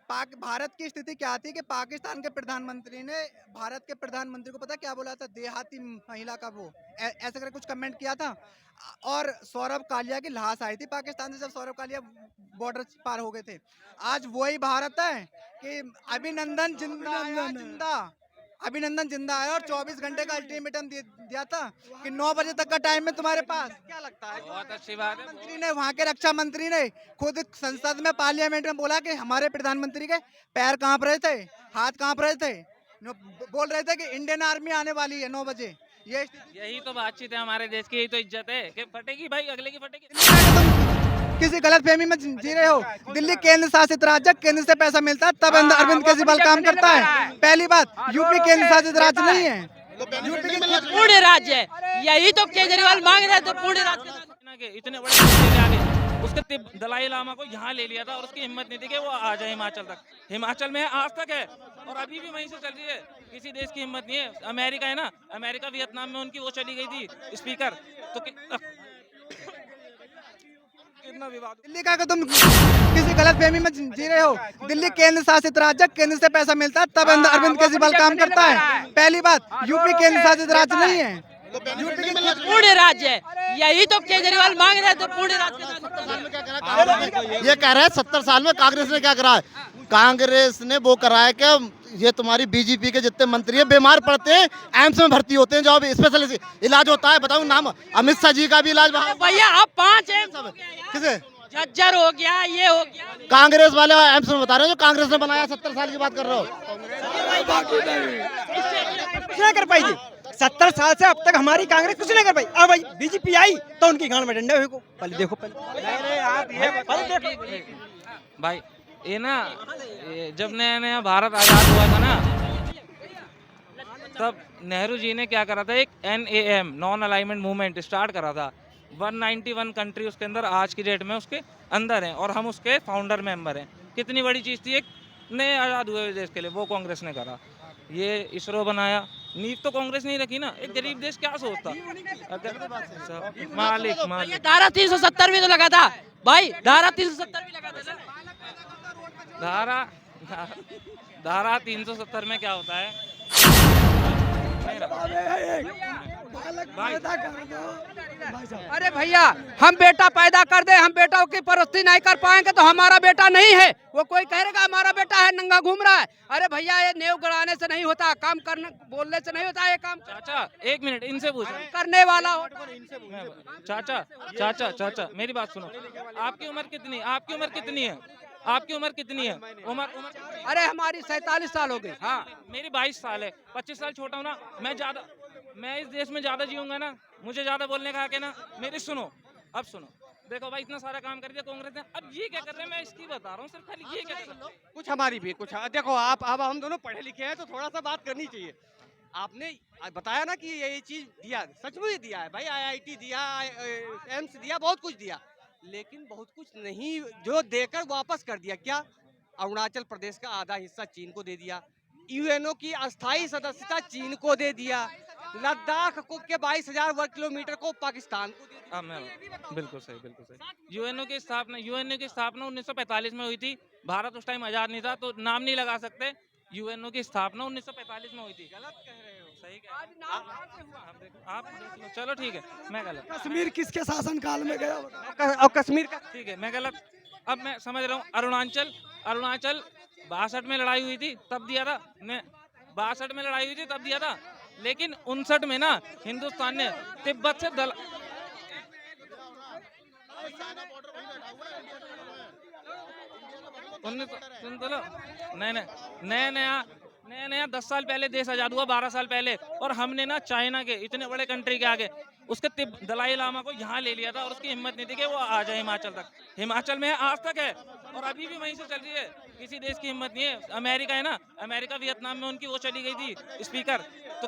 पाक भारत की स्थिति क्या थी कि पाकिस्तान के प्रधानमंत्री ने भारत के प्रधानमंत्री को पता क्या बोला था, देहाती महिला का वो ऐसे करके कुछ कमेंट किया था। और सौरभ कालिया की लाश आई थी पाकिस्तान से जब सौरभ कालिया बॉर्डर पार हो गए थे। आज वही भारत है कि अभिनंदन जिंदा आया, जिंदा अभिनंदन जिंदा आया और 24 घंटे का अल्टीमेटम दिया था कि 9 बजे तक का टाइम है तुम्हारे पास। क्या लगता है? बहुत अच्छी बात है। मंत्री ने, वहाँ के रक्षा मंत्री ने खुद संसद में, पार्लियामेंट में बोला कि हमारे प्रधानमंत्री के पैर कांप रहे थे, हाथ कांप रहे थे, बोल रहे थे कि इंडियन आर्मी आने वाली है 9 बजे। ये यही तो बातचीत है हमारे देश की, यही तो इज्जत है कि फटेगी भाई, अगले की फटेगी। तुम किसी गलत फहमी में जी रहे हो। दिल्ली केंद्र शासित राज्य, केंद्र से पैसा मिलता है तब अरविंद केजरीवाल काम करता है। पहली बात, यूपी केंद्र शासित राज्य नहीं है, यूपी पूर्ण राज्य है। यही तो केजरीवाल मांग रहे थे, पूर्ण राज्य। इतने बड़े के आगे उसके दलाई लामा को यहाँ ले लिया था और उसकी हिम्मत नहीं थी कि वो आ जाए हिमाचल तक। हिमाचल में आज तक है और अभी भी वहीं से चल रही है। किसी देश की हिम्मत नहीं है। अमेरिका है ना, अमेरिका वियतनाम में उनकी वो चली गई थी स्पीकर, तो कितना विवाद। दिल्ली का तुम किसी गलत फहमी में जी रहे हो। दिल्ली केंद्र शासित राज्य, केंद्र से पैसा मिलता है तब अरविंद केजरीवाल काम करता है। पहली बात, यूपी केंद्र शासित राज्य नहीं है, पूर्ण राज्य है। यही तो केजरीवाल मांग रहे थे, पूर्ण राज्य। ये कह रहे हैं 70 साल में कांग्रेस ने क्या करा है? कांग्रेस ने वो करा है कि ये तुम्हारी बीजेपी के जितने मंत्री हैं बीमार पड़ते हैं, एम्स में भर्ती होते हैं, जो स्पेशलिस्ट इलाज होता है। बताऊं नाम, अमित शाह जी का भी इलाज भैया अब 5 किसे झज्जर हो गया, ये हो गया। कांग्रेस वाले एम्स में बता रहे हो, जो कांग्रेस ने बनाया। 70 साल की बात कर रहे हो। कुछ नहीं कर पाई थी 70 साल से, अब तक हमारी कांग्रेस कुछ नहीं कर पाई। अब भाई बीजेपी आई तो उनकी गांड में डंडे हुए को पहले देखो। भाई ये ना, जब नया नया भारत आजाद हुआ था ना, तब नेहरू जी ने क्या करा था, एक NAM non alignment movement start करा था। 191 कंट्री उसके अंदर आज की डेट में उसके अंदर हैं और हम उसके फाउंडर मेंबर हैं। कितनी बड़ी चीज़ थी एक नए आज़ाद हुए देश के लिए, वो कांग्रेस ने करा। ये इसरो बनाया, नींव तो कांग्रेस नहीं रखी ना। एक गरीब देश क्या सोचता अगर मालिक धारा 370 भी तो लगा था भाई, धारा 370 भी लगा था। धारा 370 में क्या होता है भाई? अरे भैया, हम बेटा पैदा कर दे, हम बेटा की परस्ती नहीं कर पाएंगे तो हमारा बेटा नहीं है। वो कोई कहेगा हमारा बेटा है, नंगा घूम रहा है। अरे भैया, ये नेव गड़ाने से नहीं होता, काम करने बोलने से नहीं होता ये काम। चाचा एक मिनट, इनसे पूछ करने वाला हो। चाचा चाचा चाचा मेरी बात सुनो। आपकी उम्र कितनी, आपकी उम्र कितनी है, आपकी उम्र कितनी है? उम्र अरे हमारी 47 साल हो गई। हाँ, मेरी 22 साल है, 25 साल छोटा हूँ ना। मैं इस देश में ज्यादा जीऊंगा ना, मुझे ज्यादा बोलने का हक है ना। मेरी सुनो, अब सुनो। देखो भाई, इतना सारा काम कर दिया कांग्रेस ने, अब ये क्या कर रहे हैं मैं इसकी बता रहा हूँ सिर्फ, खाली ये क्या कर रहे हैं। कुछ हमारी भी कुछ देखो, आप अब हम दोनों पढ़े लिखे हैं तो थोड़ा सा बात करनी चाहिए। आपने बताया ना कि ये चीज दिया, सच में दिया है भाई। IIT दिया, एम्स दिया, बहुत कुछ दिया, लेकिन बहुत कुछ नहीं जो देकर वापस कर दिया। क्या? अरुणाचल प्रदेश का आधा हिस्सा चीन को दे दिया, UNO की अस्थायी सदस्यता चीन को दे दिया, लद्दाख को के 22,000 वर्ग किलोमीटर को पाकिस्तान को दे दिया। बिल्कुल सही, बिल्कुल सही। यूएनओ की स्थापना 1945 में हुई थी। भारत उस टाइम आजाद नहीं था, तो नाम नहीं लगा सकते। यूएनओ की स्थापना 1945 में हुई थी। गलत कह रहे हो। सही कह रहे हो आप देख लो। चलो ठीक है, मैं गलत। कश्मीर किसके शासन काल में गया और कश्मीर का? ठीक है, मैं गलत। अब मैं समझ रहा हूँ। अरुणाचल 62 में लड़ाई हुई थी तब दिया था। 62 में लड़ाई हुई थी तब दिया था, लेकिन 59 में ना हिंदुस्तान ने तिब्बत से नया 10 साल पहले देश आजाद हुआ, 12 साल पहले, और हमने ना चाइना के इतने बड़े कंट्री के आगे उसके दलाई लामा को यहाँ ले लिया था और उसकी हिम्मत नहीं थी कि वो आ जाए हिमाचल तक। हिमाचल में आज तक है और अभी भी वहीं से चल रही है। किसी देश की हिम्मत नहीं है। अमेरिका है ना, अमेरिका वियतनाम में उनकी वो चली गई थी स्पीकर, तो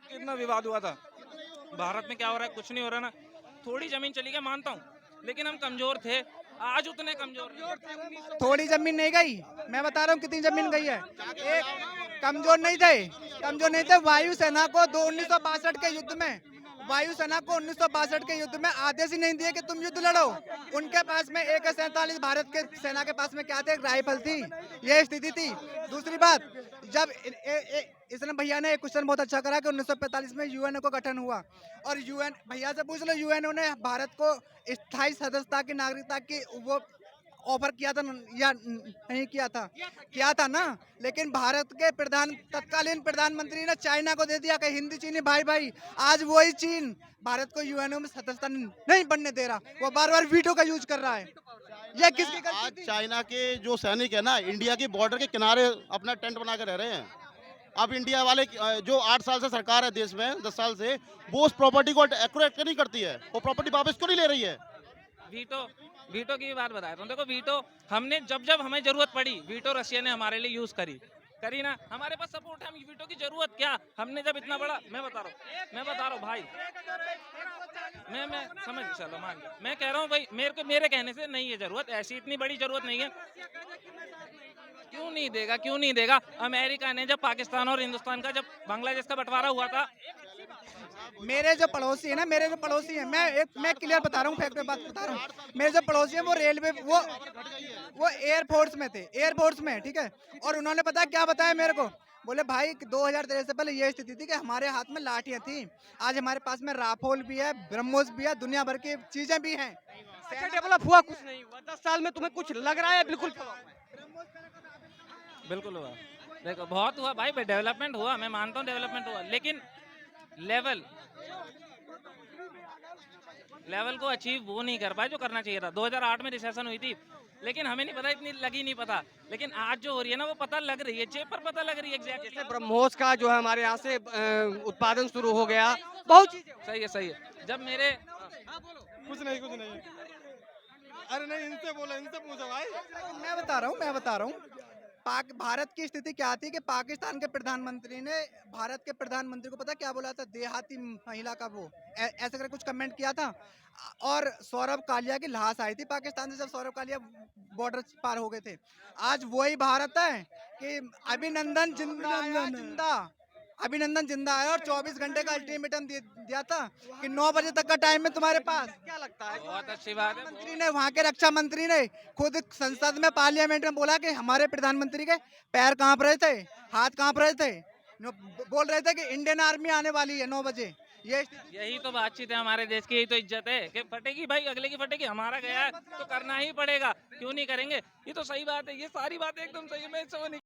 कितना विवाद हुआ था। भारत में क्या हो रहा है? कुछ नहीं हो रहा ना। थोड़ी जमीन चली गई मानता हूँ, लेकिन हम कमजोर थे, आज उतने कमजोर। थोड़ी जमीन नहीं गई, मैं बता रहा हूँ कितनी जमीन गई है। एक कमजोर नहीं थे वायुसेना को 1962 के युद्ध में वायुसेना को 1962 के युद्ध में आदेश ही नहीं दिए कि तुम युद्ध लड़ो। उनके पास में AK-47 भारत के सेना के पास में क्या थे, एक राइफल थी। ये स्थिति थी। दूसरी बात, जब इसने भैया ने एक क्वेश्चन बहुत अच्छा करा कि 1945 में यूएनओ का गठन हुआ, और यूएन भैया से पूछ लो, यूएनओ ने भारत को स्थायी सदस्यता की, नागरिकता की वो ऑफर किया था या नहीं किया था? किया था ना। लेकिन भारत के तत्कालीन प्रधानमंत्री ने चाइना को दे दिया कि हिंदी चीनी भाई भाई। आज वही चीन भारत को यूएनओ में सदस्यता नहीं बनने दे रहा, वो बार बार वीटो का यूज कर रहा है। ये किसकी गलती आज थी? चाइना के जो सैनिक है ना, इंडिया की बॉर्डर के किनारे अपना टेंट बना के रह रहे हैं। अब इंडिया वाले जो 8 साल से सरकार है देश में, 10 साल से, वो उस प्रॉपर्टी को एक्यूरेट नहीं करती है। वो प्रॉपर्टी वापस क्यों नहीं ले रही है? वीटो की बात बता रहा हूँ। देखो, वीटो हमने जब हमें जरूरत पड़ी, वीटो रशिया ने हमारे लिए यूज करी ना। हमारे पास सपोर्ट है, हम वीटो की जरूरत क्या? हमने जब इतना बड़ा, मैं बता रहा हूँ भाई, मैं समझ, चलो मान लो, मैं कह रहा हूँ भाई, मेरे कहने से नहीं है जरूरत, ऐसी इतनी बड़ी जरूरत नहीं है। क्यों नहीं देगा? अमेरिका ने जब पाकिस्तान और हिंदुस्तान का, जब बांग्लादेश का बंटवारा हुआ था, मेरे जो पड़ोसी है, मैं क्लियर बता रहा हूँ, फैक्ट पे बात बता रहा हूँ। मेरे जो पड़ोसी है वो रेलवे, वो एयरफोर्स में थे, एयरफोर्स में, ठीक है। और उन्होंने पता क्या बताया मेरे को, बोले भाई 2013 से पहले ये स्थिति थी कि हमारे हाथ में लाठियां थी, आज हमारे पास में राफेल भी है, ब्रह्मोस भी है, दुनिया भर की चीजें भी हैं। अच्छा, डेवलप हुआ कुछ नहीं हुआ 10 साल में? तुम्हें कुछ लग रहा है? बिल्कुल हुआ। देखो, बहुत हुआ भाई, डेवलपमेंट हुआ, मैं मानता हूँ डेवलपमेंट हुआ, लेकिन लेवल को अचीव वो नहीं कर पाए जो करना चाहिए था। 2008 में रिसेशन हुई थी, लेकिन हमें नहीं पता, इतनी लगी नहीं पता। लेकिन आज जो हो रही है ना, वो पता लग रही है, जेब पर पता लग रही है एग्जैक्टली। जैसे ब्रह्मोस का जो है हमारे यहाँ से उत्पादन शुरू हो गया, बहुत चीजें। सही है। जब मेरे कुछ नहीं। अरे नहीं, इनसे बोलो, इनसे पूछो भाई। मैं बता रहा हूँ भारत की स्थिति क्या थी कि पाकिस्तान के प्रधानमंत्री ने भारत के प्रधानमंत्री को पता क्या बोला था, देहाती महिला का वो ऐसे करके कुछ कमेंट किया था। और सौरभ कालिया की लाश आई थी पाकिस्तान से, जब सौरभ कालिया बॉर्डर पार हो गए थे। आज वही भारत है कि अभिनंदन जिंदा है, और 24 घंटे का अल्टीमेटम दिया था कि 9 बजे तक का टाइम है तुम्हारे पास। क्या लगता है? बहुत अच्छी बात है। मंत्री ने, वहाँ के रक्षा मंत्री ने खुद संसद में, पार्लियामेंट में बोला कि हमारे प्रधानमंत्री के पैर कांप रहे थे, हाथ कांप रहे थे, बोल रहे थे कि इंडियन आर्मी आने वाली है 9 बजे। यही तो बातचीत है हमारे देश की, यही तो इज्जत है कि फटेगी भाई, अगले की फटेगी, हमारा गया है तो करना ही पड़ेगा, क्यों नहीं करेंगे? ये तो सही बात है, ये सारी बातें एकदम सही है, मैं समझ नहीं